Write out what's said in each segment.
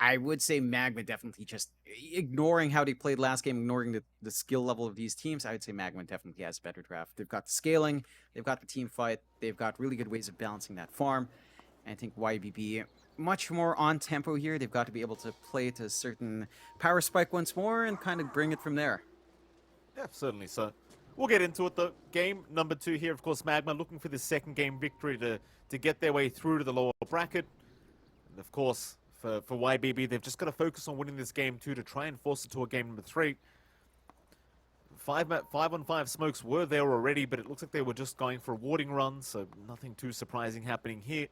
I would say MagMa definitely just ignoring how they played last game, ignoring the skill level of these teams. I would say MagMa definitely has a better draft. They've got the scaling, they've got the team fight, they've got really good ways of balancing that farm. And I think YBB much more on tempo here. They've got to be able to play to a certain power spike once more and kind of bring it from there. Yeah, certainly so. We'll get into it though. Game number 2 here, of course, MagMa looking for this second game victory to get their way through to the lower bracket. And of course, for YBB, they've just got to focus on winning this game 2 to try and force it to a game number 3. 5-on-5 smokes were there already, but it looks like they were just going for a warding run, so nothing too surprising happening here.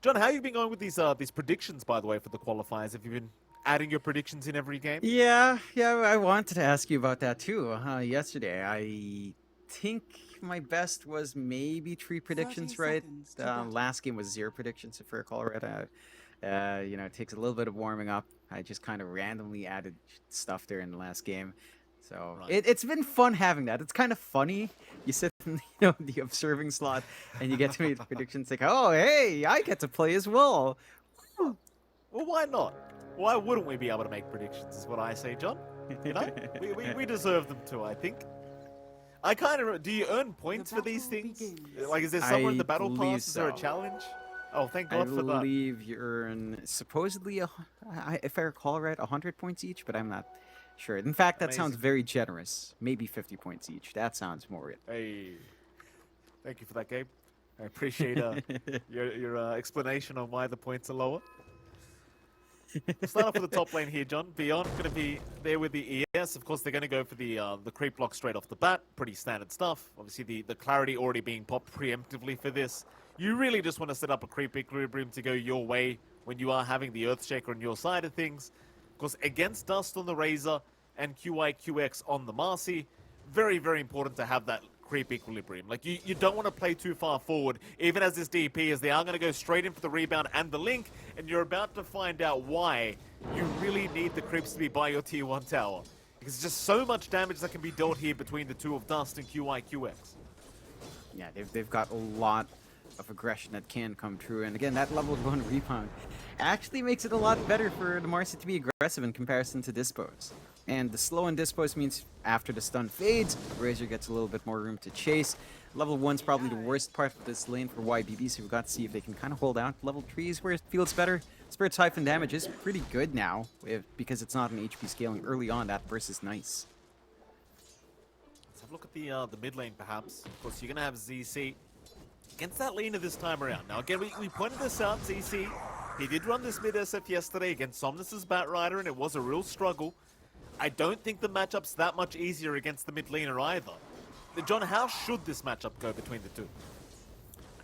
John, how have you been going with these predictions, by the way, for the qualifiers? Have you been adding your predictions in every game? Yeah, I wanted to ask you about that too. Yesterday, I think my best was maybe 3 predictions, right? Last game was 0 predictions, if I recall right. It takes a little bit of warming up. I just kind of randomly added stuff there in the last game. So Right. it's been fun having that. It's kind of funny. You sit in the observing slot and you get to make predictions like, oh, hey, I get to play as well. Well, why not? Why wouldn't we be able to make predictions, is what I say, John. You know? we deserve them too, I think. I kind of... Do you earn points for these things? Like, is there somewhere in the battle believe pass? Is there a so. challenge? Oh, thank I God for that. believe you earn supposedly, if I recall right, 100 points each, but I'm not sure. In fact, that sounds Amazing. very generous. Maybe 50 points each. That sounds more real. Hey, thank you for that, Gabe. I appreciate your explanation on why the points are lower. We'll start off with the top lane here, John. Beyond going to be there with the ES. Of course, they're going to go for the creep block straight off the bat. Pretty standard stuff. Obviously, the clarity already being popped preemptively for this. You really just want to set up a creep equilibrium to go your way when you are having the Earthshaker on your side of things. Of course, against Dust on the Razor and QIQX on the Marcy, very, very important to have that creep equilibrium. Like, you don't want to play too far forward, even as this DP, as they are going to go straight in for the rebound and the link, and you're about to find out why you really need the creeps to be by your tier 1 tower. Because there's just so much damage that can be dealt here between the two of Dust and QIQX. Yeah, they've got a lot of aggression that can come true. And again, that level 1 rebound actually makes it a lot better for the Marcy to be aggressive in comparison to Dispose. And the slow and Dispose means after the stun fades, Razor gets a little bit more room to chase. Level 1's probably the worst part of this lane for YBB, so we've got to see if they can kind of hold out. Level 3 is where it feels better. Spirit Siphon damage is pretty good now, because it's not an HP scaling early on. That burst is nice. Let's have a look at the mid lane, perhaps. Of course, you're going to have ZC against that laner this time around. Now, again, we pointed this out, ZC. He did run this mid SF yesterday against Somnus's Batrider, and it was a real struggle. I don't think the matchup's that much easier against the mid laner either. John, how should this matchup go between the two?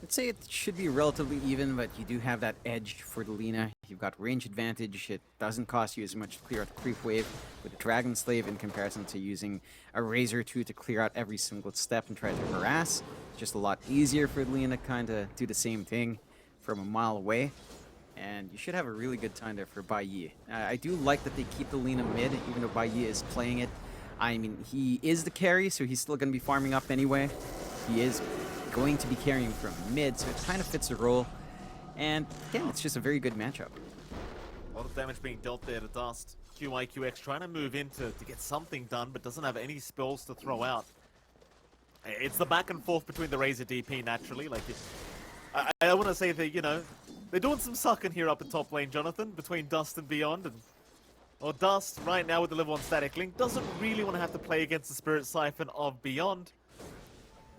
I'd say it should be relatively even, but you do have that edge for the Lina. You've got range advantage. It doesn't cost you as much to clear out the creep wave with a Dragon Slave in comparison to using a Razor 2 to clear out every single step and try to harass. It's just a lot easier for the Lina to kind of do the same thing from a mile away. And you should have a really good time there for Bai Yi. I do like that they keep the Lina mid, even though Bai Yi is playing it. I mean, he is the carry, so he's still going to be farming up anyway. He is going to be carrying from mid, so it kind of fits the role. And again, it's just a very good matchup. A lot of damage being dealt there to Dust. QIQX trying to move in to get something done, but doesn't have any spells to throw out. It's the back and forth between the Razor DP, naturally. Like, I want to say that, you know, they're doing some sucking here up in top lane, Jonathan, between Dust and Beyond. And, well, Dust, right now with the level 1 static link, doesn't really want to have to play against the Spirit Siphon of Beyond.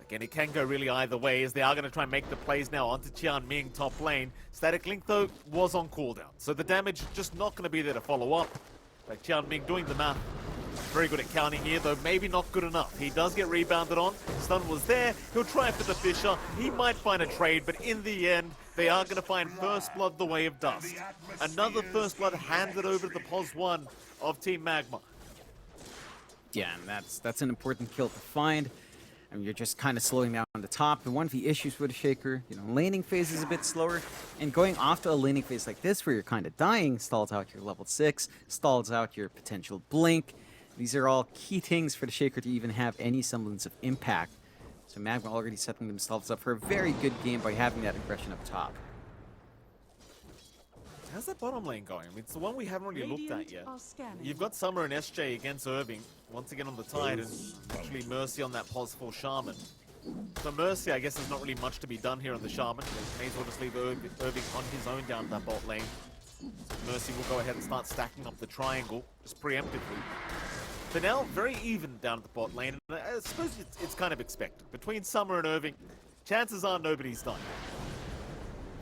Again, it can go really either way, as they are going to try and make the plays now onto Qian Ming top lane. Static link, though, was on cooldown, so the damage just not going to be there to follow up. Like, Qian Ming doing the math. Very good at counting here, though maybe not good enough. He does get rebounded on. Stun was there. He'll try for the Fisher. He might find a trade, but in the end, they are going to find First Blood the way of Dust. Another First Blood handed over to the POS 1 of Team MagMa. Yeah, and that's an important kill to find. I mean, you're just kind of slowing down the top. And one of the issues with a Shaker, laning phase is a bit slower. And going off to a laning phase like this, where you're kind of dying, stalls out your level 6, stalls out your potential blink. These are all key things for the Shaker to even have any semblance of impact. So MagMa already setting themselves up for a very good game by having that aggression up top. How's that bottom lane going? I mean, it's the one we haven't really looked at yet. You've got Summer and SJ against Irving, once again on the Tide, and actually Mercy on that pos for Shaman. So Mercy, I guess there's not really much to be done here on the Shaman. They may as well just leave Irving on his own down that bot lane. So Mercy will go ahead and start stacking up the triangle, just preemptively. For now, very even down at the bot lane, and I suppose it's kind of expected. Between Summer and Irving, chances are nobody's done.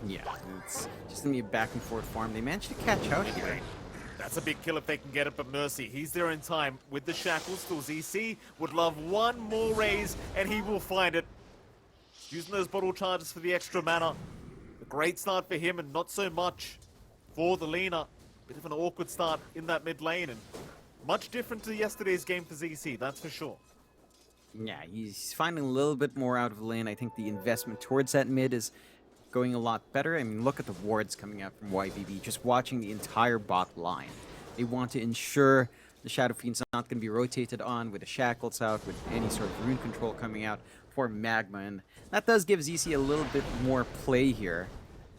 Yeah, it's just gonna be a back and forth farm. They managed to catch out here. That's a big kill if they can get it, but Mercy, he's there in time with the shackles. Still, ZC would love one more raise, and he will find it. Using those bottle charges for the extra mana. A great start for him, and not so much for the Lina. Bit of an awkward start in that mid lane, and much different to yesterday's game for ZC, that's for sure. Yeah, he's finding a little bit more out of the lane. I think the investment towards that mid is going a lot better. I mean, look at the wards coming out from YBB, just watching the entire bot line. They want to ensure the Shadow Fiend's not going to be rotated on with the Shackles out, with any sort of rune control coming out for MagMa, and that does give ZC a little bit more play here.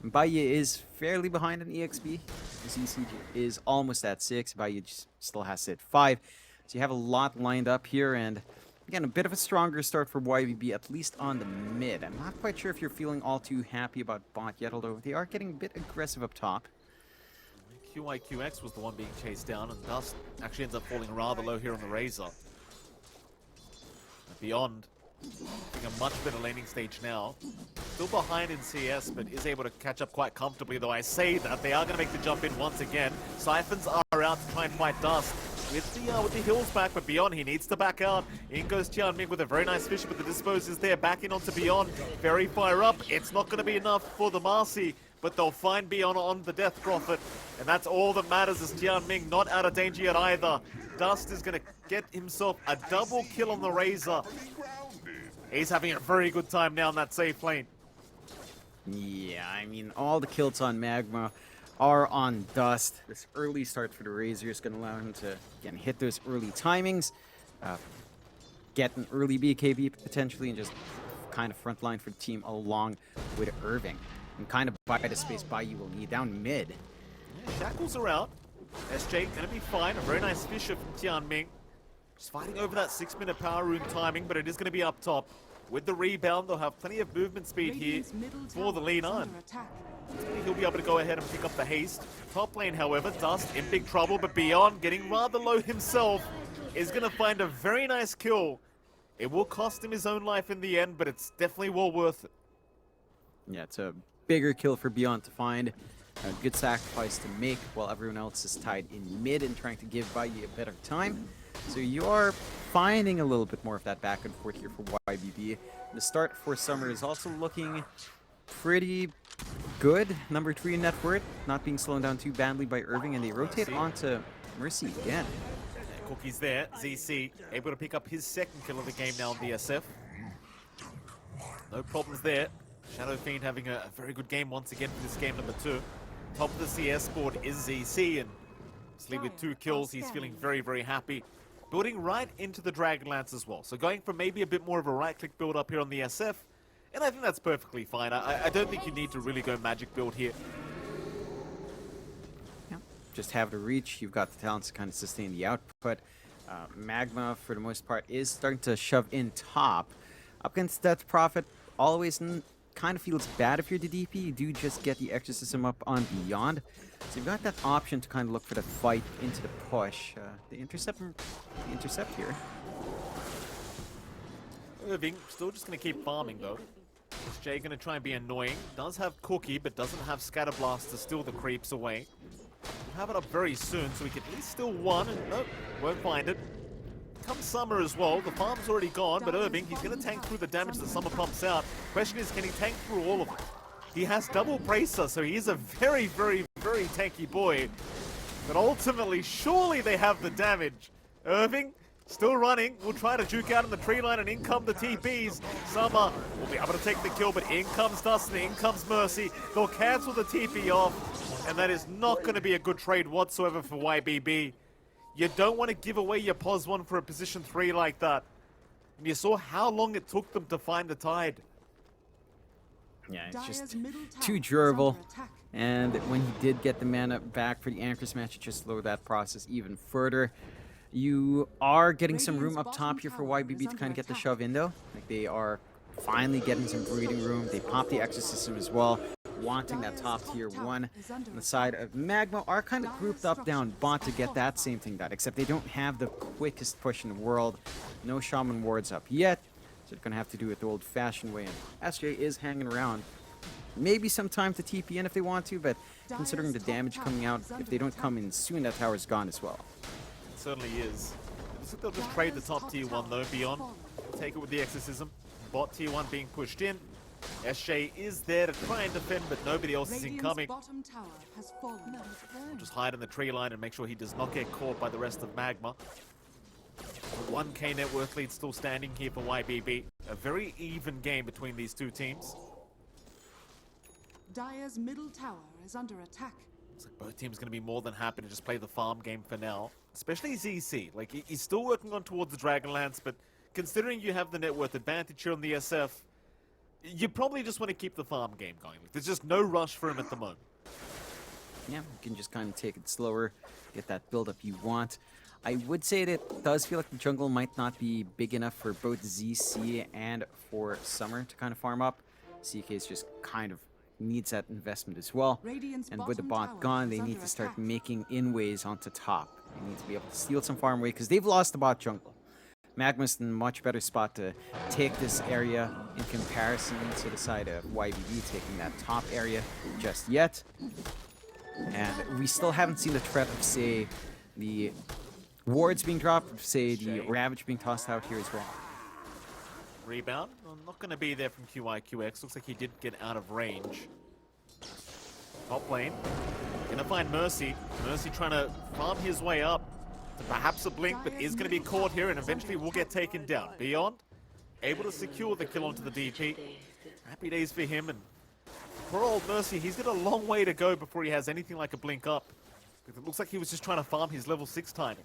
Baye is fairly behind on EXP. ZC is almost at 6. Baye still has it 5. So you have a lot lined up here, and again, a bit of a stronger start for YBB, at least on the mid. I'm not quite sure if you're feeling all too happy about bot yet, although they are getting a bit aggressive up top. QIQX was the one being chased down, and Dust actually ends up falling rather low here on the Razor. Beyond, I think a much better laning stage now. Still behind in CS, but is able to catch up quite comfortably, though I say that they are going to make the jump in once again. Siphons are out to try and fight Dust. With the heals back, but Beyond, he needs to back out. In goes Tianming with a very nice fish, but the dispose is there. Backing onto Beyond. Very fire up. It's not going to be enough for the Marcy, but they'll find Beyond on the Death Prophet. And that's all that matters, as Tianming not out of danger yet either. Dust is going to get himself a double kill on the Razor. He's having a very good time now in that safe lane. Yeah, I mean, all the kills on MagMa are on Dust. This early start for the Razor is going to allow him to, again, hit those early timings, get an early BKB potentially, and just kind of frontline for the team along with Irving. And kind of buy the space Baye will need down mid. Yeah, Shackles are out. SJ going to be fine. A very nice Fisher from Tianming. Just fighting over that 6-minute power rune timing, but it is going to be up top. With the rebound, they'll have plenty of movement speed here for the Lina. He'll be able to go ahead and pick up the haste. Top lane, however, Dust in big trouble, but Beyond, getting rather low himself, is going to find a very nice kill. It will cost him his own life in the end, but it's definitely well worth it. Yeah, it's a bigger kill for Beyond to find. A good sacrifice to make while everyone else is tied in mid and trying to give Baye a better time. So you are finding a little bit more of that back and forth here for YBB. The start for Summer is also looking pretty good. Number 3 in net worth, not being slowed down too badly by Irving, and they rotate onto Mercy again. Cookie's there. ZC able to pick up his second kill of the game now on DSF. No problems there. Shadow Fiend having a very good game once again for this game number 2. Top of the CS board is ZC, and obviously with 2 kills, he's feeling very, very happy. Building right into the Dragonlance as well. So going for maybe a bit more of a right-click build up here on the SF, and I think that's perfectly fine. I don't think you need to really go magic build here. Yeah, just have the reach. You've got the talents to kind of sustain the output. MagMa, for the most part, is starting to shove in top. Up against Death Prophet, always kind of feels bad if you're the DP. You do just get the Exorcism up on Beyond. So you've got that option to kind of look for the fight into the push. The intercept here. Irving still just going to keep farming though. Jay going to try and be annoying. Does have Cookie, but doesn't have Scatterblast to steal the creeps away. We'll have it up very soon, so we can at least steal one, and nope, won't find it. Comes Summer as well. The farm's already gone, but Irving, he's going to tank through the damage that Summer pumps out. Question is, can he tank through all of it? He has double bracer, so he is a very, very, very tanky boy. But ultimately, surely they have the damage. Irving, still running, will try to juke out in the tree line, and in come the TPs. Summer will be able to take the kill, but in comes Dust and in comes Mercy. They'll cancel the TP off, and that is not going to be a good trade whatsoever for YBB. You don't want to give away your pos 1 for a position 3 like that. And you saw how long it took them to find the Tide. Yeah, it's just Dire's middle tower too is durable. under attack. And when he did get the mana back for the Anchors match, it just slowed that process even further. You are getting some room up top here for YBB to kind of get the shove in, though. Like, they are finally getting some breathing room. They popped the Exorcism as well, wanting that top tier 1. On the side of MagMa are kind of grouped up down bot to get that same thing done, except they don't have the quickest push in the world. No Shaman wards up yet, so they're going to have to do it the old-fashioned way. And SJ is hanging around. Maybe some time to TP in if they want to, but considering the damage coming out, if they don't come in soon, that tower's gone as well. It certainly is. It looks like they'll just trade the top tier 1 though, beyond. Take it with the Exorcism. Bot tier 1 being pushed in. SJ is there to try and defend, but nobody else is incoming. Bottom tower has fallen. He'll just hide in the tree line and make sure he does not get caught by the rest of MagMa. The 1k net worth lead still standing here for YBB. A very even game between these two teams. Dire's middle tower is under attack. Looks like both teams going to be more than happy to just play the farm game for now. Especially ZC. Like, he's still working on towards the Dragonlance, but considering you have the net worth advantage here on the SF, you probably just want to keep the farm game going. Like, there's just no rush for him at the moment. Yeah, you can just kind of take it slower, get that build-up you want. I would say that it does feel like the jungle might not be big enough for both ZC and for Summer to kind of farm up. CK's just kind of needs that investment as well. And with the bot gone, they need to start making inways onto top. They need to be able to steal some farm away because they've lost the bot jungle. MagMa's in a much better spot to take this area in comparison to the side of YBB taking that top area just yet. And we still haven't seen the threat of, say, the wards being dropped, say, the Ravage being tossed out here as well. Rebound. Well, not going to be there from QIQX. Looks like he did get out of range. Top lane. Gonna find Mercy. Mercy trying to farm his way up to perhaps a blink, but is going to be caught here and eventually will get taken down. Beyond, able to secure the kill onto the DP. Happy days for him, and poor old Mercy, he's got a long way to go before he has anything like a blink up. Because it looks like he was just trying to farm his level 6 timing.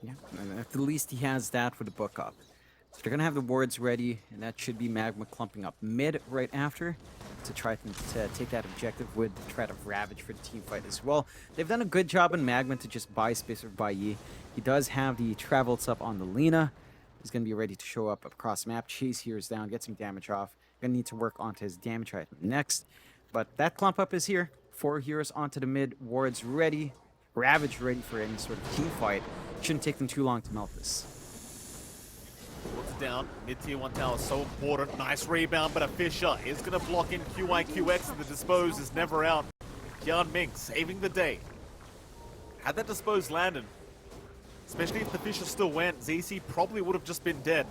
Yeah, and at the least he has that for the book up. So they're going to have the wards ready, and that should be MagMa clumping up mid right after to try to take that objective with the threat of Ravage for the team fight as well. They've done a good job in MagMa to just buy space for Baiyi. He does have the travels up on the Lina. He's going to be ready to show up across map, chase heroes down, get some damage off. Going to need to work onto his damage item next. But that clump up is here. 4 heroes onto the mid, wards ready, Ravage ready for any sort of team fight. Shouldn't take them too long to melt this. Puts it down. Mid-tier 1 tower so important. Nice rebound, but a Fisher is going to block in QIQX, and the dispose is never out. Jian Ming saving the day. Had that dispose landed, especially if the Fisher still went, ZC probably would have just been dead.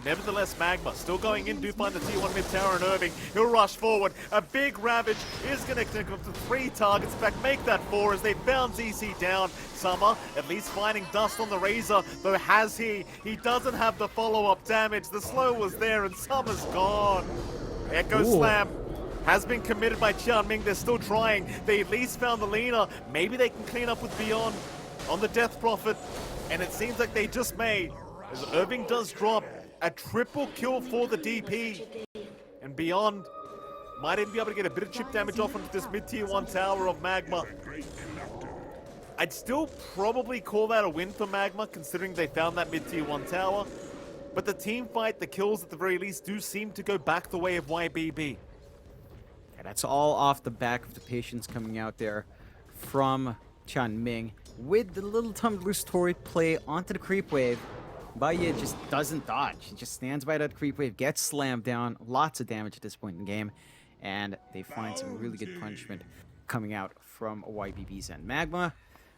Nevertheless, MagMa still going in, do find the tier 1 mid tower and Irving. He'll rush forward. A big Ravage is going to take up to 3 targets. In fact, make that 4 as they bound ZC down. Summer at least finding dust on the Razor, though has he? He doesn't have the follow-up damage. The slow was there and Summer's gone. Echo Slam has been committed by Jian Ming. They're still trying. They at least found the Lina. Maybe they can clean up with Beyond on the Death Prophet. And it seems like they just may, as Irving does drop. A triple kill for the DP. And Beyond might even be able to get a bit of chip damage off onto this mid-tier 1 tower of MagMa. I'd still probably call that a win for MagMa, considering they found that mid-tier 1 tower. But the team fight, the kills at the very least, do seem to go back the way of YBB. Yeah, that's all off the back of the patience coming out there from Jian Ming. With the little Tumblr's Tory play onto the creep wave. Baiyi just doesn't dodge. He just stands by that creep wave, gets slammed down. Lots of damage at this point in the game. And they find some really good punishment coming out from YBB's end. MagMa,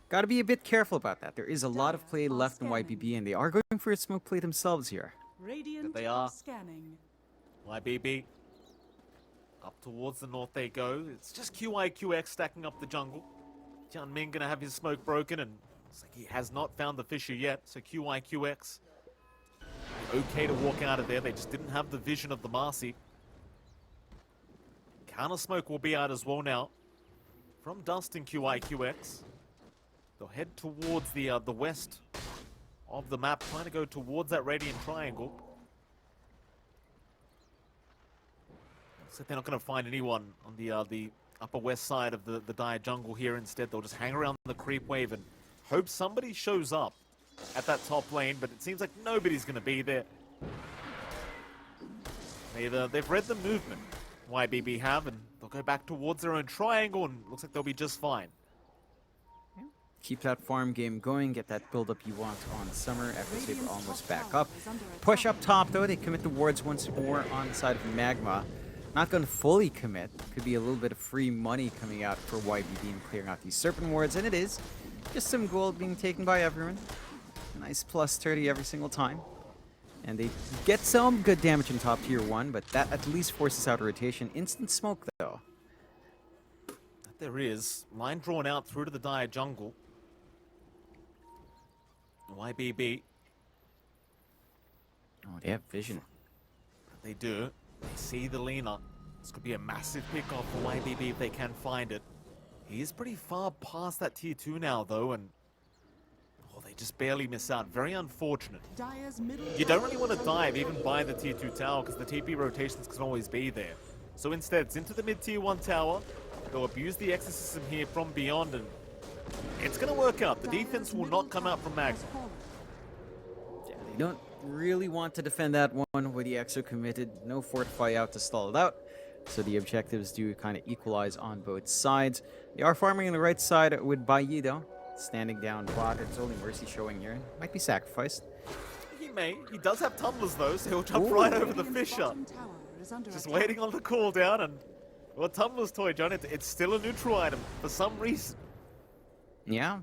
got to be a bit careful about that. There is a lot of play left in YBB, and they are going for a smoke play themselves here. Radiant They are. Scanning. YBB. Up towards the north they go. It's just QIQX stacking up the jungle. Jian Ming gonna have his smoke broken, and looks like he has not found the Fisher yet. So QIQX okay to walk out of there. They just didn't have the vision of the Marcy. Counter smoke will be out as well now from Dust and QIQX. They'll head towards the west of the map, trying to go towards that Radiant Triangle. So they're not going to find anyone on the upper west side of the dire jungle here. Instead, they'll just hang around the creep wave and hope somebody shows up at that top lane, but it seems like nobody's going to be there. They've read the movement, YBB have, and they'll go back towards their own triangle, and looks like they'll be just fine. Keep that farm game going, get that build-up you want on Summer. Echoes Radiant's almost top back tower up. is under Push attack. up top, though. They commit the wards once more on the side of MagMa. Not going to fully commit. Could be a little bit of free money coming out for YBB and clearing out these Serpent wards, and it is. Just some gold being taken by everyone. Nice plus 30 every single time. And they get some good damage in top tier 1, but that at least forces out a rotation. Instant smoke, though. That there is. Line drawn out through to the dire jungle. YBB, Oh, they have vision. they do. They see the Lina. This could be a massive pickoff for YBB if they can find it. He is pretty far past that tier 2 now, though, and oh, they just barely miss out. Very unfortunate. Dire's middle You don't tower really want is to under dive attack. even by the tier 2 tower because the TP rotations can always be there. So instead, it's into the mid tier 1 tower. They'll abuse the exorcism here from beyond, and it's going to work out. The Dire's defense will middle not come out from tower MagMa. has fallen. Yeah, they don't really want to defend that one with the Exo committed. No Fortify out to stall it out. So the objectives do kind of equalize on both sides. They are farming on the right side with Bayi, though. Standing down bot. It's only Mercy showing here. Might be sacrificed. He may. He does have tumblers, though, so he'll jump Ooh. right over the Radiant's Fisher. bottom tower is under Just attack. waiting on the cooldown, and well, tumblers toy, John. It's still a neutral item for some reason. Yeah.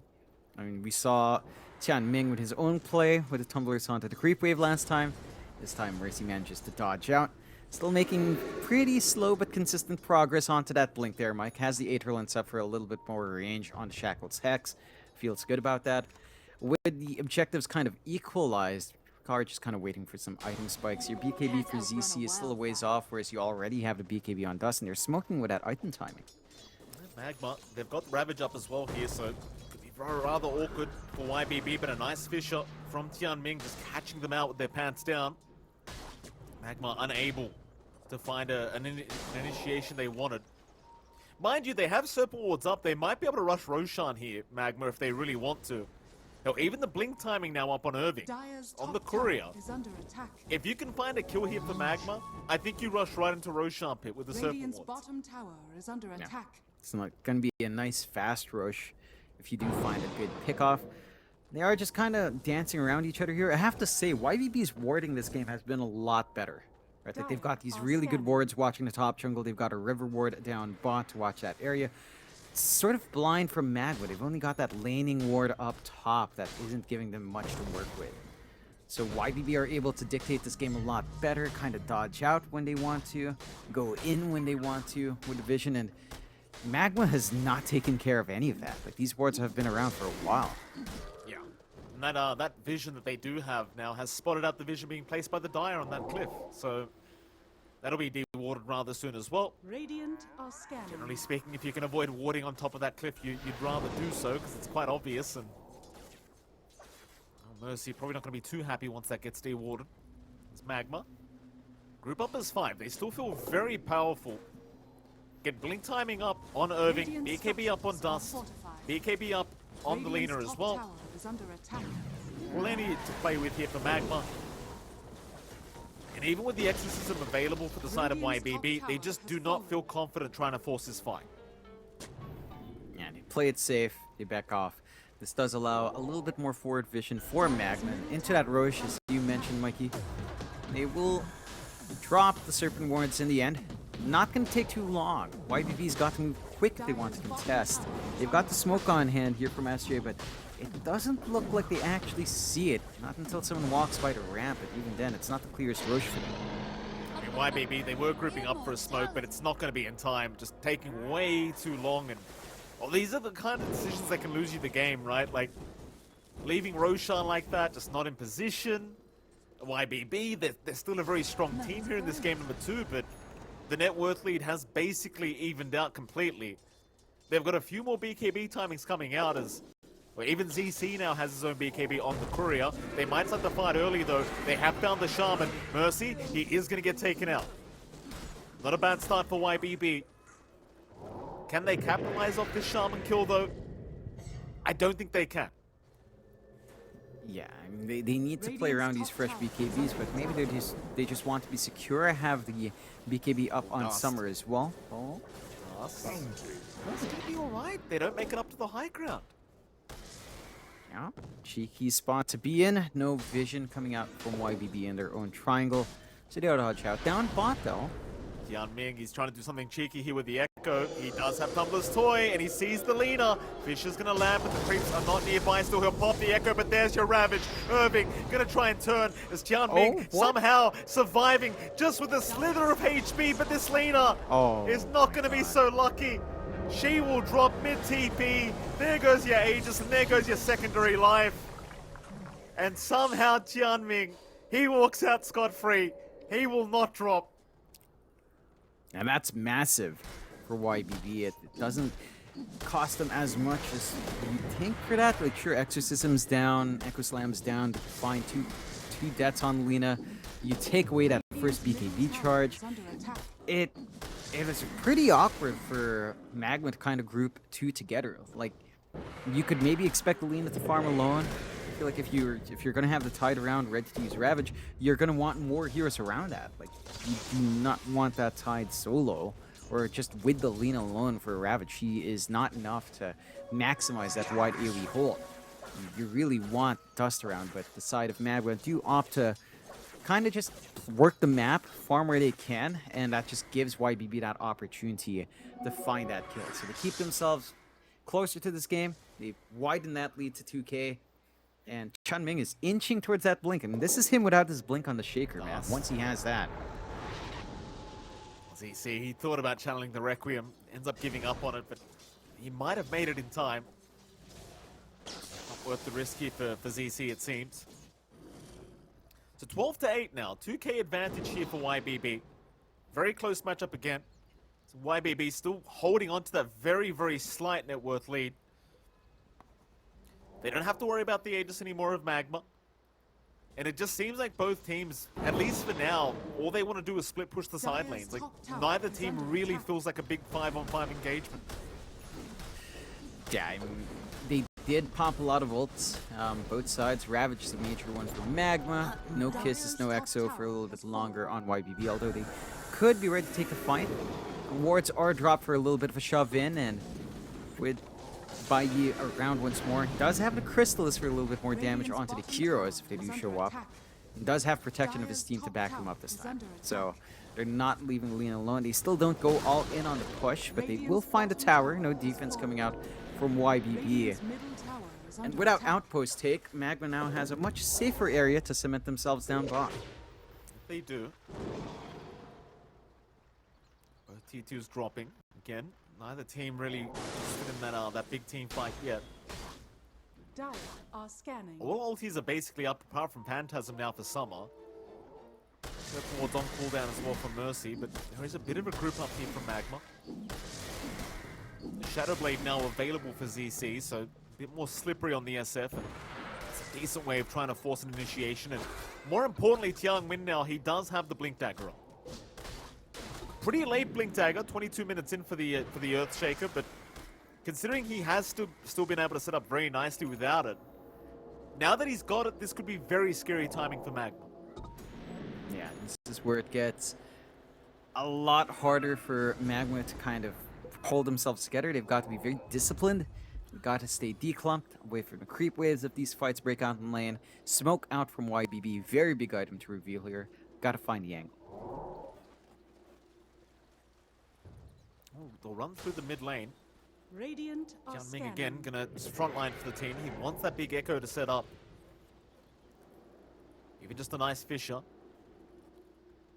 I mean, we saw Tian Ming with his own play with the tumblers onto the creep wave last time. This time Mercy manages to dodge out. Still making pretty slow but consistent progress onto that blink there. Mike has the Aether Lens up for a little bit more range on Shackled's Hex. Feels good about that. With the objectives kind of equalized, Picard just kind of waiting for some item spikes. Your BKB for ZC is still a ways off, whereas you already have the BKB on Dust, and they're smoking with that item timing. MagMa, they've got Ravage up as well here, so it could be rather awkward for YBB, but a nice Fisher from Tianming just catching them out with their pants down. MagMa unable to find an initiation they wanted. Mind you, they have Serpent Wards up. They might be able to rush Roshan here, MagMa, if they really want to. Hell, even the blink timing now up on Irving. Dire's On top the courier. tower is under attack. If you can find a kill here for MagMa, I think you rush right into Roshan pit with the Serpent Radiant's Wards. bottom tower is under attack. It's not going to be a nice fast rush if you do find a good pickoff. They are just kind of dancing around each other here. I have to say, YVB's warding this game has been a lot better. Right? Like they've got these really good wards watching the top jungle. They've got a river ward down bot to watch that area. It's sort of blind from MagMa. They've only got that laning ward up top that isn't giving them much to work with. So YBB are able to dictate this game a lot better, kind of dodge out when they want to, go in when they want to with the vision, and MagMa has not taken care of any of that. Like, these wards have been around for a while. Yeah. And that vision that they do have now has spotted out the vision being placed by the Dire on that cliff. So that'll be de-warded rather soon as well. Radiant are scanning. Generally speaking, if you can avoid warding on top of that cliff, you'd rather do so because it's quite obvious. And Mercy probably not going to be too happy once that gets de-warded. It's MagMa. Group up as 5. They still feel very powerful. Get blink timing up on Irving, Radiant's BKB up on structures are Dust, fortified. BKB up on the Radiant's Lina as top well. tower is under attack. Plenty to play with here for MagMa. And even with the exorcism available for the side of Radiant's YBB, top they tower just has do not fallen. feel confident trying to force this fight. Yeah, they play it safe, they back off. This does allow a little bit more forward vision for MagMa. Into that Roche, as you mentioned, Mikey. They will drop the Serpent Wards in the end. Not going to take too long. YBB's got to move quick if they want to contest. They've got the smoke on hand here from SJ, but it doesn't look like they actually see it. Not until someone walks by the ramp, and even then, it's not the clearest Roche for them. I mean, YBB, they were grouping up for a smoke, but it's not going to be in time. Just taking way too long. And well, these are the kind of decisions that can lose you the game, right? Like, leaving Roshan like that, just not in position. YBB, they're still a very strong team here in this game number 2, but the net worth lead has basically evened out completely. They've got a few more BKB timings coming out as well, even ZC now has his own BKB on the courier. They might start the fight early though. They have found the shaman. Mercy, he is going to get taken out. Not a bad start for YBB. Can they capitalize off this Shaman kill, though? I don't think they can. Yeah, I mean, they need to play around these fresh BKBs, but maybe they just want to be secure, have the BKB up on Dust. Summer as well. Oh, That's gonna be alright. They don't make it up to the high ground. yeah, cheeky spot to be in. No vision coming out from YBB in their own triangle, so they dodge out. Down bot though. Tianming, he's trying to do something cheeky here with the Echo. He does have Tumbler's Toy, and he sees the Lina. Fisher's gonna land, but the creeps are not nearby. Still, he'll pop the Echo, but there's your Ravage. Irving gonna try and turn as Tianming somehow surviving just with a slither of HP, but this Lina is not gonna be so lucky. She will drop mid-TP. There goes your Aegis, and there goes your secondary life. And somehow Tianming, he walks out scot-free. He will not drop. And that's massive for YBB. It doesn't cost them as much as you think for that. Like, sure, Exorcism's down, Echo Slam's down, to find two deaths on Lina. You take away that first BKB charge. It was pretty awkward for MagMa to kind of group two together. Like, you could maybe expect Lina to farm alone. I feel like if you're gonna have the Tide around ready to use Ravage, you're gonna want more heroes around that. Like, you do not want that Tide solo or just with the Lina alone for Ravage. She is not enough to maximize that wide AoE hole. You really want Dust around, but the side of MagMa do opt to kind of just work the map, farm where they can, and that just gives YBB that opportunity to find that kill. So they keep themselves closer to this game. They widen that lead to 2K. And Chunming is inching towards that blink. I mean, this is him without his blink on the Shaker, man. Once he has that. As you see, he thought about channeling the Requiem, ends up giving up on it, but he might have made it in time. Not worth the risk here for ZC, it seems. So 12-8 now. 2K advantage here for YBB. Very close matchup again. So YBB still holding on to that very, very slight net worth lead. They don't have to worry about the Aegis anymore of MagMa. And it just seems like both teams, at least for now, all they want to do is split push the side lanes. Like, neither team really feels like a big 5-on-5 engagement. Yeah, I mean, they did pop a lot of ults, both sides. Ravage is a major one for MagMa. No Kisses, no Exo for a little bit longer on YBB, although they could be ready to take the fight. Wards are dropped for a little bit of a shove in, and with Baiyi around once more. He does have the Crystallis for a little bit more damage onto the Kyros if they do show up. He does have protection of his team to back him up this time. So they're not leaving Lina alone. They still don't go all in on the push, but they will find a tower. No defense coming out from YBB. And without Outpost take, MagMa now has a much safer area to cement themselves down bot. They do. Both T2s dropping again. Neither team really interested in that big team fight yet. Dire are scanning. All ultis are basically up, apart from Phantasm now for Summer. Wards on cooldown as well for Mercy, but there is a bit of a group up here from MagMa. Shadowblade now available for ZC, so a bit more slippery on the SF. And it's a decent way of trying to force an initiation, and more importantly, Tiang Min now, he does have the Blink Dagger on. Pretty late Blink Dagger, 22 minutes in for the Earthshaker, but considering he has still been able to set up very nicely without it, now that he's got it, this could be very scary timing for MagMa. Yeah, this is where it gets a lot harder for MagMa to kind of hold themselves together. They've got to be very disciplined. They've got to stay declumped, away from the creep waves if these fights break out in lane. Smoke out from YBB, very big item to reveal here. Got to find the angle. Oh, they'll run through the mid lane. Radiant are Jiang Ming scanning. again, gonna frontline for the team. He wants that big Echo to set up. Even just a nice Fisher.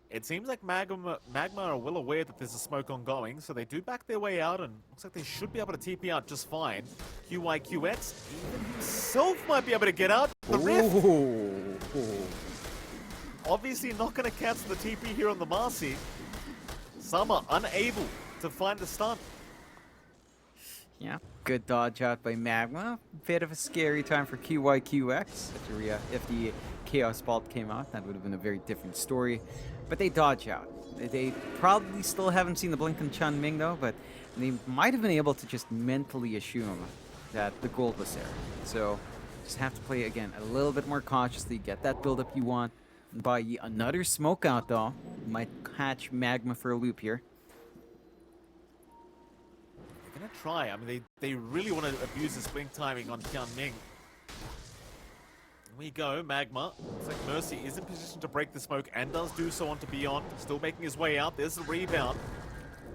It seems like MagMa are well aware that there's a smoke ongoing, so they do back their way out, and looks like they should be able to TP out just fine. QYQX, even himself might be able to get out. The Rift, obviously not gonna cancel the TP here on the Marcy. Summer unable to find the stun. Yeah, good dodge out by MagMa. Bit of a scary time for QYQX. If the Chaos Bolt came out, that would have been a very different story. But they dodge out. They probably still haven't seen the blink on Chun Ming though, but they might have been able to just mentally assume that the gold was there. So just have to play again a little bit more cautiously, get that build up you want. Buy another smoke out though. Might catch MagMa for a loop here. They're gonna try. I mean, they really want to abuse this blink timing on Tian Ming. Here we go, MagMa. Looks like Mercy is in position to break the smoke and does do so onto Beyond. Still making his way out. There's the rebound.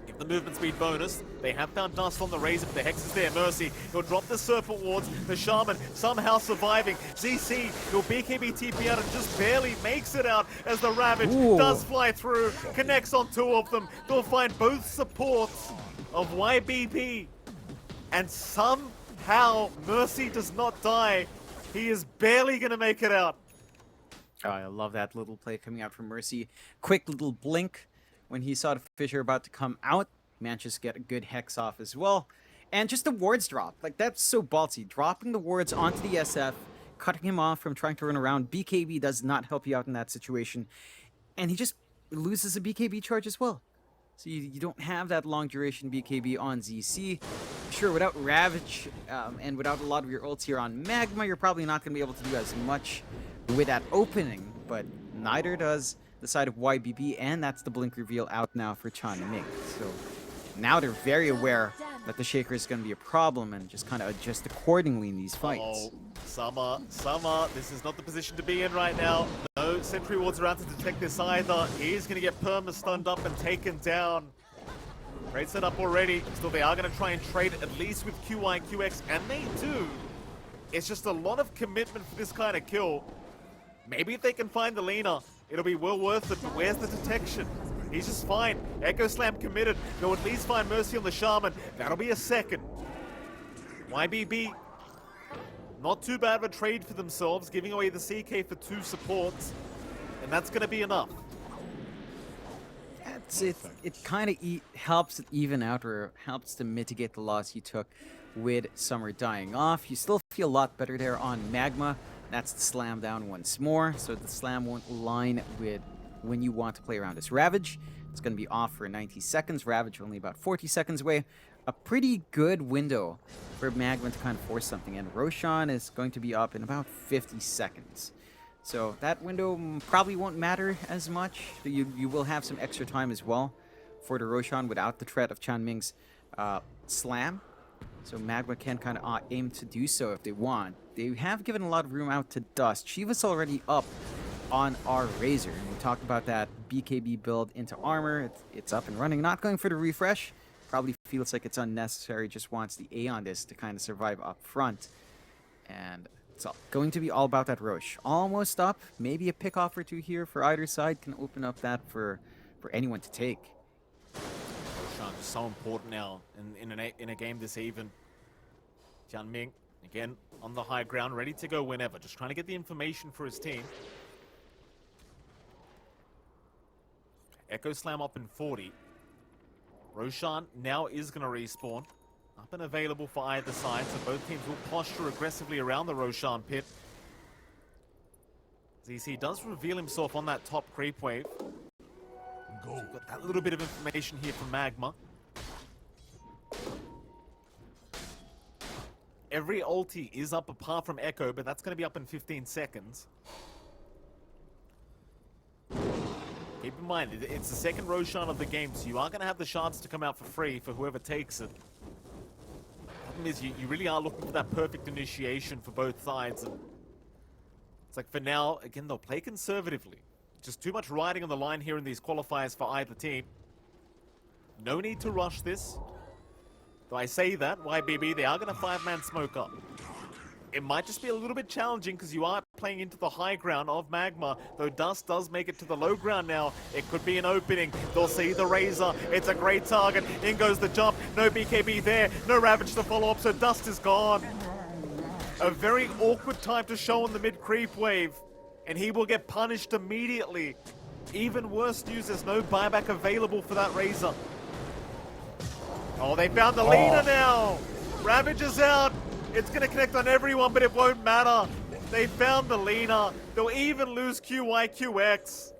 Give the movement speed bonus. They have found dust on the Razor, but the Hex is there. Mercy, he'll drop the Serpent Wards. The Shaman somehow surviving. ZC, he'll BKB TP out and just barely makes it out as the Ravage does fly through. Connects on two of them. They'll find both supports of YBP. And somehow Mercy does not die. He is barely going to make it out. Oh, I love that little play coming out from Mercy. Quick little blink when he saw the Fissure about to come out. Manages to get a good Hex off as well. And just the wards drop. Like, that's so ballsy. Dropping the wards onto the SF, cutting him off from trying to run around. BKB does not help you out in that situation. And he just loses a BKB charge as well. So you don't have that long duration BKB on ZC. Sure, without Ravage and without a lot of your ults here on MagMa, you're probably not going to be able to do as much with that opening. But neither does the side of YBB, and that's the blink reveal out now for Chun Ming. So now they're very aware that the Shaker is going to be a problem and just kind of adjust accordingly in these fights. Oh, Summer, this is not the position to be in right now. No Sentry Wards around to detect this either. He's going to get perma-stunned up and taken down. Great setup already. Still, they are going to try and trade at least with QYQX, and they do. It's just a lot of commitment for this kind of kill. Maybe if they can find the Lina, it'll be well worth it, but where's the detection? He's just fine. Echo Slam committed. They'll at least find Mercy on the Shaman. That'll be a second. YBB, not too bad of a trade for themselves, giving away the CK for 2 supports, and that's going to be enough. It kind of helps it even out, or helps to mitigate the loss you took with Summer dying off. You still feel a lot better there on MagMa. That's the slam down once more, so the slam won't align with when you want to play around this Ravage. It's going to be off for 90 seconds. Ravage only about 40 seconds away. A pretty good window for MagMa to kind of force something, and Roshan is going to be up in about 50 seconds. So that window probably won't matter as much. You will have some extra time as well for the Roshan without the threat of Chun Ming's slam. So MagMa can kind of aim to do so if they want. They have given a lot of room out to Dust. Shiva's already up on our Razor, and we talked about that BKB build into armor. It's up and running. Not going for the refresh. Probably feels like it's unnecessary. Just wants the A on this to kind of survive up front. And it's going to be all about that Roche. Almost up. Maybe a pick off or two here for either side can open up that for anyone to take. Roshan is so important now in a game this even. Tian Ming, again, on the high ground, ready to go whenever. Just trying to get the information for his team. Echo Slam up in 40. Roshan now is going to respawn. Up and available for either side, so both teams will posture aggressively around the Roshan pit. ZC does reveal himself on that top creep wave. So we've got that little bit of information here from MagMa. Every ulti is up apart from Echo, but that's going to be up in 15 seconds. Keep in mind, it's the second Roshan of the game, so you are going to have the chance to come out for free for whoever takes it. Problem is, you really are looking for that perfect initiation for both sides. And it's like, for now, again, they'll play conservatively. Just too much riding on the line here in these qualifiers for either team. No need to rush this. Though I say that, YBB, they are going to 5-man smoke up. It might just be a little bit challenging because you are playing into the high ground of MagMa. Though Dust does make it to the low ground now. It could be an opening. They'll see the Razor. It's a great target. In goes the jump. No BKB there. No Ravage to follow up, so Dust is gone. A very awkward time to show on the mid creep wave. And he will get punished immediately. Even worse news, there's no buyback available for that Razor. Oh, they found the leader now. Ravage is out. It's going to connect on everyone, but it won't matter. They found the Lina. They'll even lose QYQX.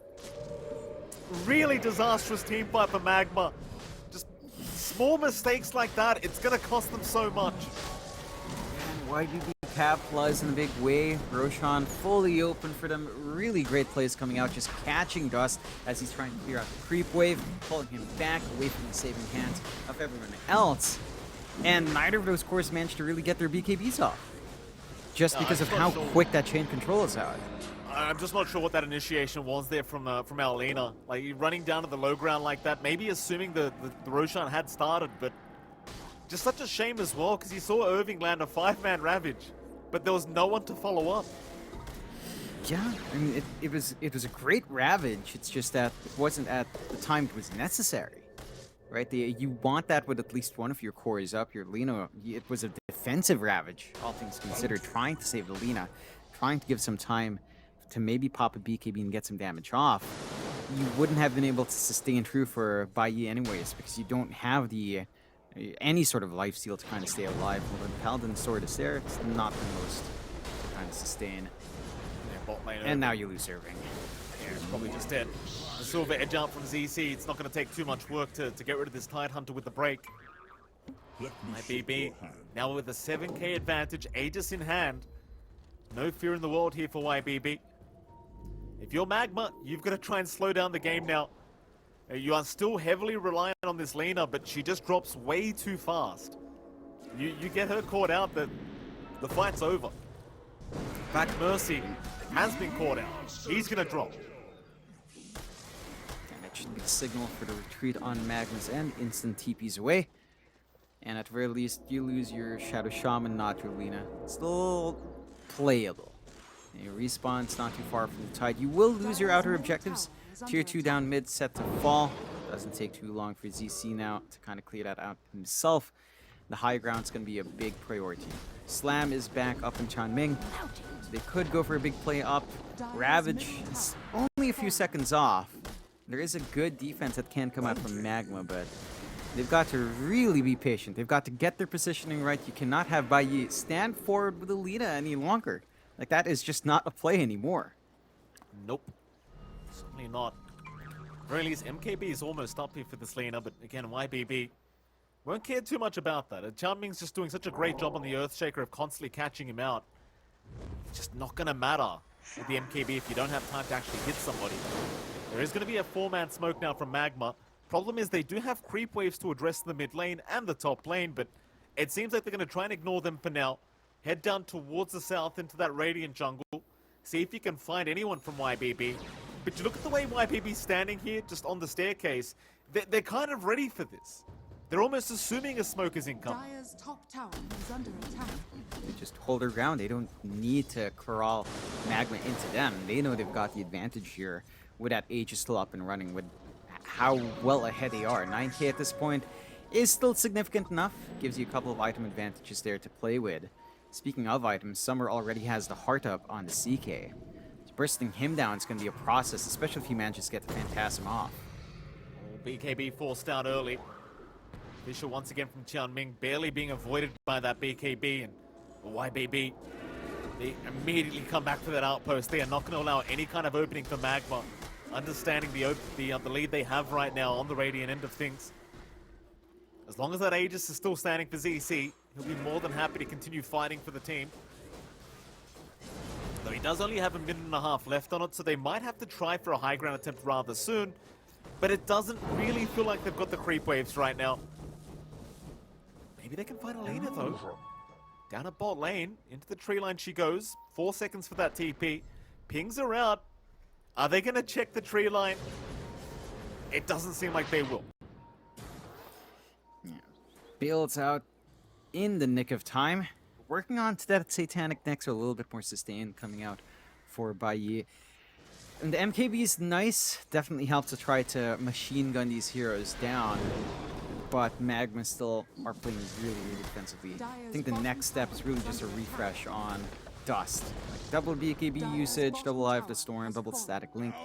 Really disastrous team fight for MagMa. Just small mistakes like that, it's going to cost them so much. And YBB capitalized in a big way. Roshan fully open for them. Really great plays coming out, just catching Dust as he's trying to clear out the creep wave, pulling him back away from the saving hands of everyone else. And neither of those cores managed to really get their BKBs off, just because of how quick that chain control is out. I'm just not sure what that initiation was there from our Lina. Like, running down to the low ground like that, maybe assuming the Roshan had started, but just such a shame as well, because he saw Irving land a 5-man Ravage, but there was no one to follow up. Yeah, I mean, it was a great Ravage. It's just that it wasn't at the time it was necessary, right? You want that with at least one of your cores up. Your Lina, it was a defensive Ravage, all things considered, trying to save the Lina, trying to give some time to maybe pop a BKB and get some damage off. You wouldn't have been able to sustain through for Baiyi anyways, because you don't have the any sort of life steal to kind of stay alive. When the Paladin sword is there, it's not the most to kind of sustain. Yeah, bot lane And now you lose Irving. Yeah, it's probably just dead. The silver edge out from ZC, it's not going to take too much work to get rid of this Tide Hunter with the break. YBB, now with a 7k advantage, Aegis in hand. No fear in the world here for YBB. If you're MagMa, you've got to try and slow down the game now. You are still heavily reliant on this Lina, but she just drops way too fast. You get her caught out, the fight's over. In fact, Mercy has been caught out. He's going to drop. And that should be the signal for the retreat on MagMa's end. Instant TPs away. And at the very least, you lose your Shadow Shaman, not your Lina. Still playable. Your respawn's not too far from the Tide. You will lose your outer objectives. Tier 2 down mid set to fall. Doesn't take too long for ZC now to kind of clear that out himself. The high ground's going to be a big priority. Slam is back up in Chanming. So they could go for a big play up. Ravage is only a few seconds off. There is a good defense that can come out from MagMa, but they've got to really be patient. They've got to get their positioning right. You cannot have Baiyi stand forward with Alita any longer. Like, that is just not a play anymore. Nope. Certainly not. At very least, MKB is almost up here for this Lina, but again, YBB won't care too much about that. Chanming's just doing such a great job on the Earthshaker of constantly catching him out. It's just not going to matter with the MKB if you don't have time to actually hit somebody. There is going to be a 4-man smoke now from MagMa. Problem is they do have creep waves to address the mid lane and the top lane, but it seems like they're going to try and ignore them for now. Head down towards the south into that Radiant jungle. See if you can find anyone from YBB. But you look at the way YBB's standing here, just on the staircase. They're kind of ready for this. They're almost assuming a smoke is incoming. Dire's top tower is under attack. They just hold their ground. They don't need to corral MagMa into them. They know they've got the advantage here with that Aegis still up and running, with how well ahead they are. 9k at this point is still significant enough. Gives you a couple of item advantages there to play with. Speaking of items, Summer already has the heart up on the CK. So bursting him down is going to be a process, especially if he manages to get the Phantasm off. BKB forced out early. Fisher once again from Chanming, barely being avoided by that BKB, and YBB, they immediately come back to that outpost. They are not going to allow any kind of opening for MagMa, understanding the lead they have right now on the Radiant end of things. As long as that Aegis is still standing for ZC, he'll be more than happy to continue fighting for the team. Though he does only have a minute and a half left on it, so they might have to try for a high ground attempt rather soon. But it doesn't really feel like they've got the creep waves right now. Maybe they can find Alina though. Down at bot lane, into the tree line she goes. 4 seconds for that TP. Pings her out. Are they going to check the tree line? It doesn't seem like they will. Yeah. Builds out in the nick of time. Working on to that Satanic Nexus, a little bit more sustained coming out for Baiyi. And the MKB is nice. Definitely helps to try to machine gun these heroes down. But MagMa still are playing really, really defensively. I think the next step is really just a refresh on Dust. Like double BKB usage, double Live the Storm, double Static Link.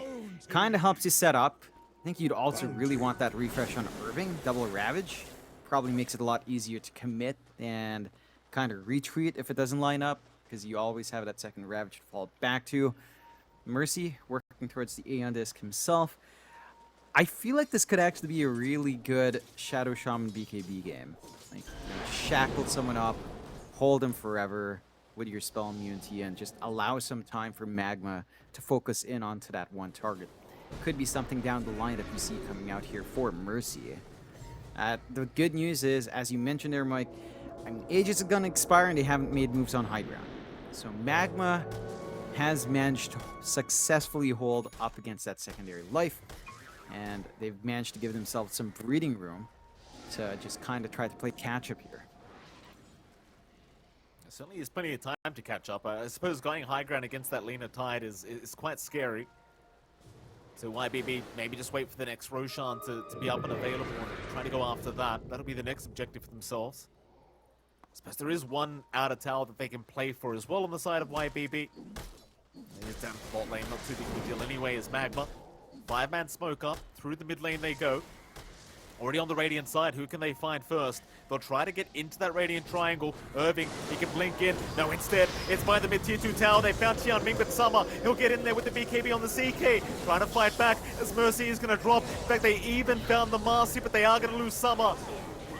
Kind of helps you set up. I think you'd also really want that refresh on Irving, double Ravage. Probably makes it a lot easier to commit and kind of retreat if it doesn't line up, because you always have that second Ravage to fall back to. Mercy working towards the Aeon Disc himself. I feel like this could actually be a really good Shadow Shaman BKB game. Like, shackle someone up, hold them forever with your spell immunity, and just allow some time for MagMa to focus in onto that one target. Could be something down the line that we see coming out here for Mercy. The good news is, as you mentioned there, Mike, I mean, Aegis is going to expire and they haven't made moves on high ground. So MagMa has managed to successfully hold up against that secondary life, and they've managed to give themselves some breathing room to just kind of try to play catch up here. Certainly is plenty of time to catch up. I suppose going high ground against that Lina Tide is quite scary. So YBB, maybe just wait for the next Roshan to be up and available and try to go after that. That'll be the next objective for themselves. I suppose there is one outer tower that they can play for as well on the side of YBB. There's down the bot lane, not too big of a deal anyway, as MagMa. 5-man smoke up, through the mid lane they go. Already on the Radiant side, who can they find first? They'll try to get into that Radiant triangle. Irving, he can blink in. No, instead, it's by the mid-tier 2 tower. They found Tianming, but Summer, he'll get in there with the BKB on the CK. Trying to fight back as Mercy is going to drop. In fact, they even found the Marcy, but they are going to lose Summer.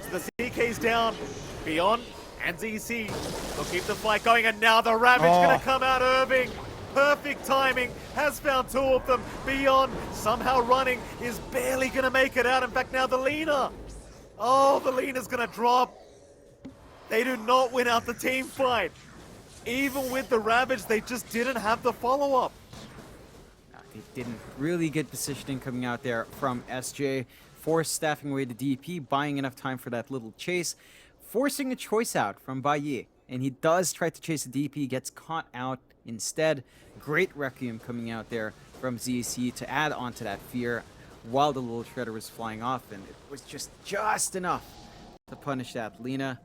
So the CK's down. Beyond and ZC. They'll keep the fight going, and now the Ravage going to come out, Irving. Perfect timing, has found 2 of them. Beyond, somehow running, is barely going to make it out. In fact, now the Lina. Oh, the Lina's going to drop. They do not win out the team fight. Even with the Ravage, they just didn't have the follow-up. They didn't really get positioning coming out there from SJ. Forced staffing away the DP, buying enough time for that little chase. Forcing a choice out from Baye. And he does try to chase the DP, gets caught out instead. Great Requiem coming out there from ZC to add on to that fear while the little Shredder was flying off, and it was just enough to punish that Lina.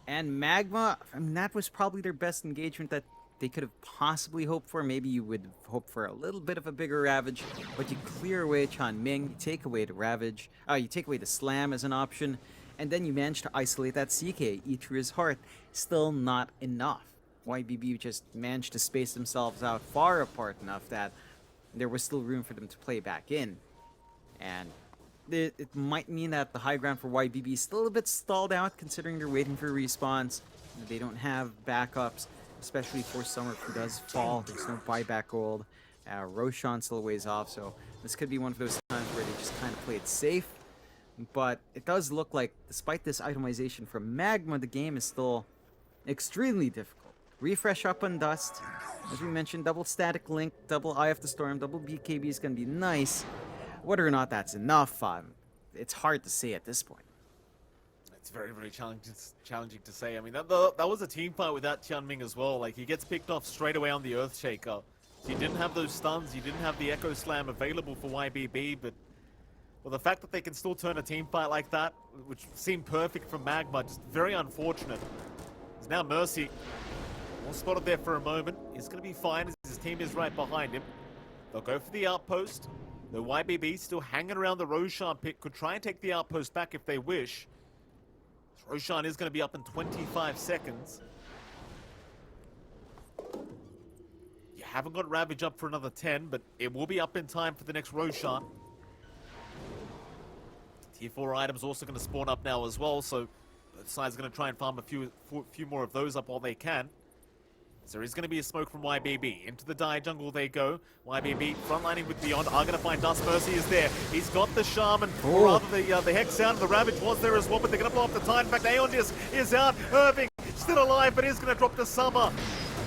And MagMa, I mean, that was probably their best engagement that they could have possibly hoped for. Maybe you would hope for a little bit of a bigger Ravage, but you clear away Tianming, you take away the Ravage, you take away the Slam as an option, and then you manage to isolate that CK, eat through his heart. Still not enough. YBB just managed to space themselves out far apart enough that there was still room for them to play back in. And it might mean that the high ground for YBB is still a bit stalled out, considering they're waiting for respawns. They don't have backups, especially for Summer, who does fall. There's no buyback gold. Roshan still a ways off, so this could be one of those times where they just kind of play it safe. But it does look like, despite this itemization from MagMa, the game is still extremely difficult. Refresh up on Dust. As we mentioned, double Static Link, double Eye of the Storm, double BKB is going to be nice. Whether or not that's enough, it's hard to say at this point. It's very, very challenging to say. I mean, that was a team fight without Tianming as well. Like, he gets picked off straight away on the Earthshaker. So you didn't have those stuns, you didn't have the Echo Slam available for YBB, but well, the fact that they can still turn a team fight like that, which seemed perfect for MagMa, just very unfortunate. There's now Mercy. All spotted there for a moment. He's going to be fine as his team is right behind him. They'll go for the outpost. The YBB still hanging around the Roshan pit. Could try and take the outpost back if they wish. Roshan is going to be up in 25 seconds. You haven't got Ravage up for another 10, but it will be up in time for the next Roshan. Tier 4 items also going to spawn up now as well, so both sides are going to try and farm a few more of those up while they can. So there is going to be a smoke from YBB. Into the Dire Jungle they go. YBB frontlining with Beyond are going to find Dust. Mercy is there. He's got the Shaman, or rather the Hex Sound. The Ravage was there as well, but they're going to blow up the Tide. In fact, Aeon Disc is out. Irving still alive, but is going to drop to Summer.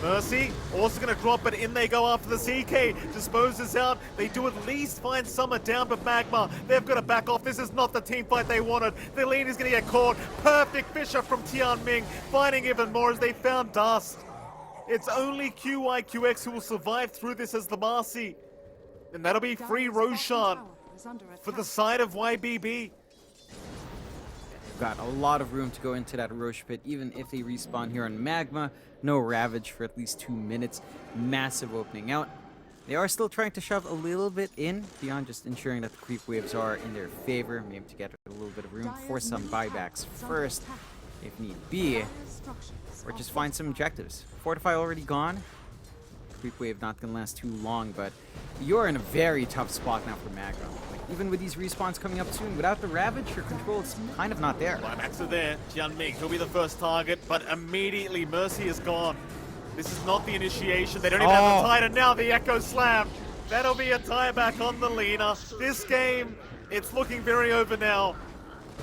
Mercy also going to drop, but in they go after the CK. Disposes out. They do at least find Summer down, but MagMa, they've got to back off. This is not the team fight they wanted. The lead is going to get caught. Perfect Fisher from Tianming, finding even more as they found Dust. It's only QYQX who will survive through this as the Marcy. And that'll be free Roshan for the side of YBB. Got a lot of room to go into that Roche pit, even if they respawn here on MagMa. No Ravage for at least 2 minutes. Massive opening out. They are still trying to shove a little bit in, beyond just ensuring that the creep waves are in their favor. Maybe to get a little bit of room for some buybacks first. if need be, Dire's structures or are just find some objectives. Fortify already gone. Creep wave not gonna last too long, but you're in a very tough spot now for MagMa. Like, even with these respawns coming up soon, without the Ravage, your control is kind of not there. Buybacks are there. Jianming, he'll be the first target, but immediately Mercy is gone. This is not the initiation. They don't even have the tide, and now the Echo Slam. That'll be a tieback on the Lina. This game, it's looking very over now.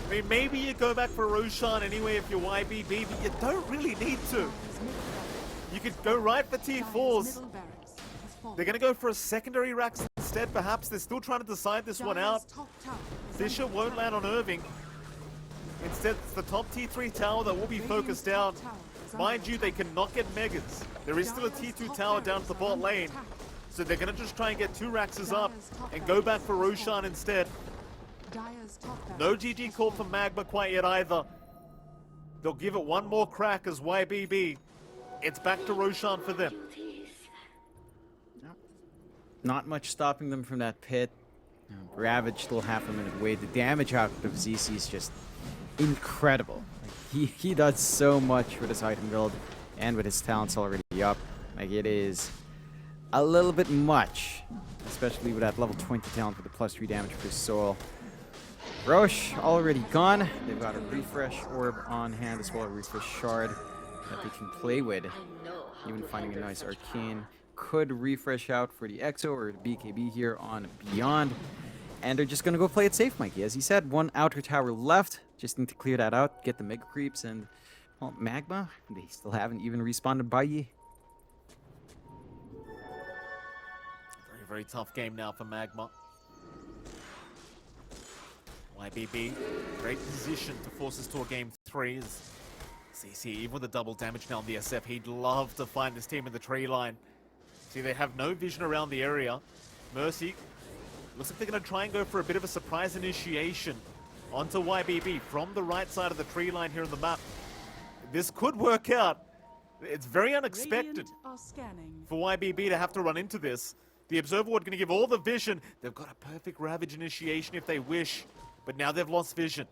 I mean, maybe you go back for Roshan anyway if you're YBB, but you don't really need to. Dire's middle barracks. You could go right for Dire's T4s. middle barracks has fallen. They're going to go for a secondary racks instead, perhaps. They're still trying to decide this one Dire's out. top tower is Fisher under won't attack. land on Irving. Instead, it's the top T3 tower that will be Radiant's focused top down. tower is under Mind you, they cannot get Megas. There is still a Dire's T2 top tower down barracks at the are bot under lane. attack. So they're going to just try and get 2 Raxes up Dire's top and go back barracks for has Roshan fallen. instead. Dire's top No barracks GG has call for fallen. MagMa quite yet either. They'll give it one more crack as YBB. It's back to Roshan for them. Not much stopping them from that pit. Ravage still half a minute away. The damage out of ZC is just incredible. Like, he does so much with his item build and with his talents already up. Like, it is a little bit much, especially with that level 20 talent with the +3 damage for his soul. Roche already gone. They've got a refresh orb on hand as well, a refresh shard that they can play with. Even finding a nice arcane could refresh out for the EXO or the BKB here on Beyond. And they're just going to go play it safe, Mikey. As he said, one outer tower left. Just need to clear that out, get the mega creeps, and, well, MagMa, they still haven't even respawned by ye. Very, very tough game now for MagMa. YBB, great position to force us to a game 3. As CC, even with the double damage now on the SF, he'd love to find this team in the tree line. See, they have no vision around the area. Mercy, looks like they're going to try and go for a bit of a surprise initiation onto YBB from the right side of the tree line here on the map. This could work out. It's very unexpected Radiant are scanning. for YBB to have to run into this. The Observer Ward going to give all the vision. They've got a perfect Ravage initiation if they wish, but now they've lost vision.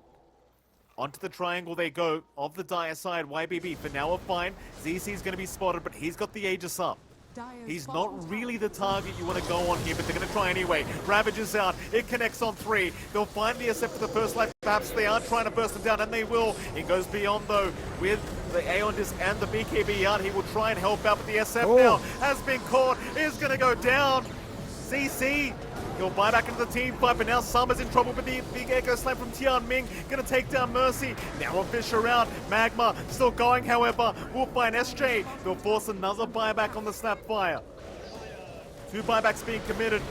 Onto the triangle they go of the Dire side. YBB for now are fine. ZC's going to be spotted, but he's got the Aegis up. Dire's He's bottom not really tower the target you want to go on here, but they're going to try anyway. Ravage is out. It connects on 3. They'll find the SF for the first life. Perhaps they are trying to burst them down, and they will. It goes beyond, though, with the Aeon Disc and the BKB out. He will try and help out, but the SF now has been caught. Is going to go down. CC, he'll buy back into the team fight, but now Summer's in trouble with the big Echo Slam from Tianming. Gonna take down Mercy. Now a fish around. MagMa still going, however. Will find SJ. They'll force another buyback on the Snapfire. 2 buybacks being committed.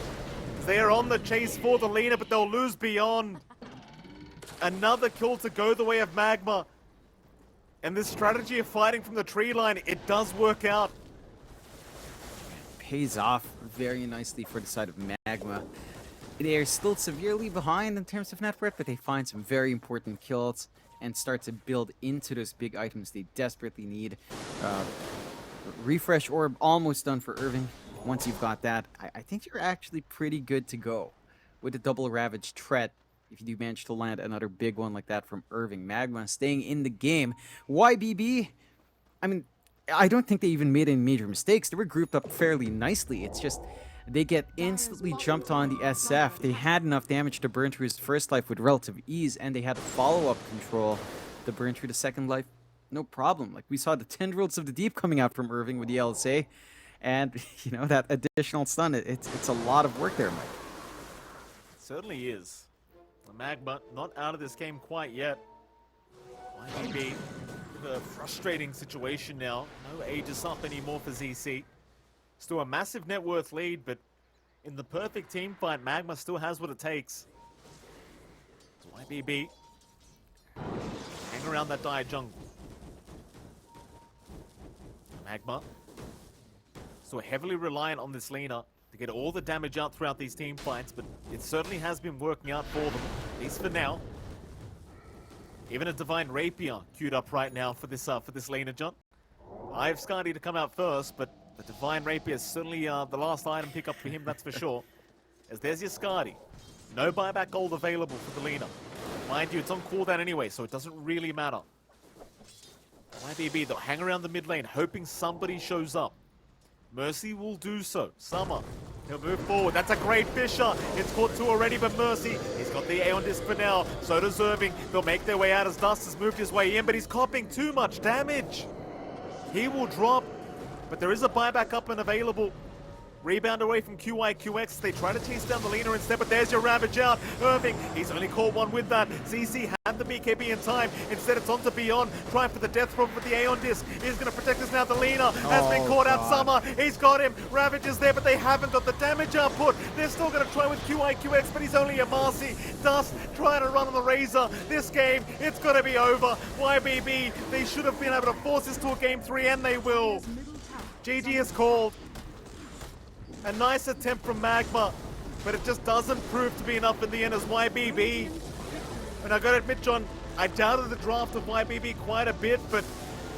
They are on the chase for the Lina, but they'll lose Beyond. Another kill to go the way of MagMa. And this strategy of fighting from the tree line, it does work out. Pays off very nicely for the side of MagMa. They are still severely behind in terms of net worth, but they find some very important kills and start to build into those big items they desperately need. Refresh orb almost done for Irving. Once you've got that, I think you're actually pretty good to go with the double Ravage threat. If you do manage to land another big one like that from Irving. MagMa staying in the game. YBB, I mean, I don't think they even made any major mistakes. They were grouped up fairly nicely. It's just they get instantly jumped on the SF. They had enough damage to burn through his first life with relative ease, and they had follow-up control to burn through the second life. No problem. Like, we saw the Tendrils of the Deep coming out from Irving with the LSA, and, you know, that additional stun, it's a lot of work there, Mike. It certainly is. MagMa not out of this game quite yet. YBB, a frustrating situation now. No Aegis up anymore for ZC. Still a massive net worth lead, but in the perfect team fight, MagMa still has what it takes. So YBB, hang around that dire jungle. MagMa, still heavily reliant on this Lina to get all the damage out throughout these team fights, but it certainly has been working out for them, at least for now. Even a Divine Rapier queued up right now for this Lina jump. I have Skadi to come out first, but the Divine Rapier is certainly the last item pick up for him, that's for sure. As there's your Skadi. No buyback gold available for the Lina. Mind you, it's on cooldown anyway, so it doesn't really matter. YBB, they'll hang around the mid lane, hoping somebody shows up. Mercy will do so. Summer, he'll move forward. That's a great Fisher. It's caught two already, but Mercy, he's got the Aeon Disc for now. So does Irving. They'll make their way out as Dust has moved his way in, but he's copping too much damage. He will drop, but there is a buyback up and available. Rebound away from QIQX. They try to chase down the Lina instead, but there's your Ravage out. Irving, he's only caught one with that. ZC had the BKB in time. Instead, it's on to Beyond. Trying for the death throw with the Aeon Disc. He's going to protect us now. The Lina has been caught out. Summer, he's got him. Ravage is there, but they haven't got the damage output. They're still going to try with QIQX, but he's only a Marcy. Dust trying to run on the Razor. This game, it's going to be over. YBB, they should have been able to force this to a game 3, and they will. Dire's middle tower GG is called. A nice attempt from MagMa, but it just doesn't prove to be enough in the end as YBB. And I gotta admit, John, I doubted the draft of YBB quite a bit, but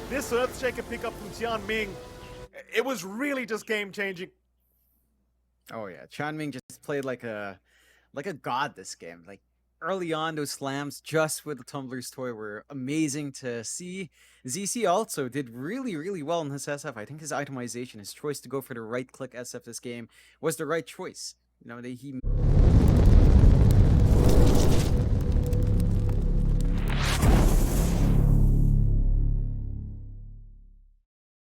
this Earthshaker pickup from Tian Ming, it was really just game-changing. Oh yeah, Chanming just played like a god this game. Like early on, those slams just with the Tumbler's Toy were amazing to see. ZC also did really well in his SF. I think his itemization, his choice to go for the right-click SF this game was the right choice. You know, he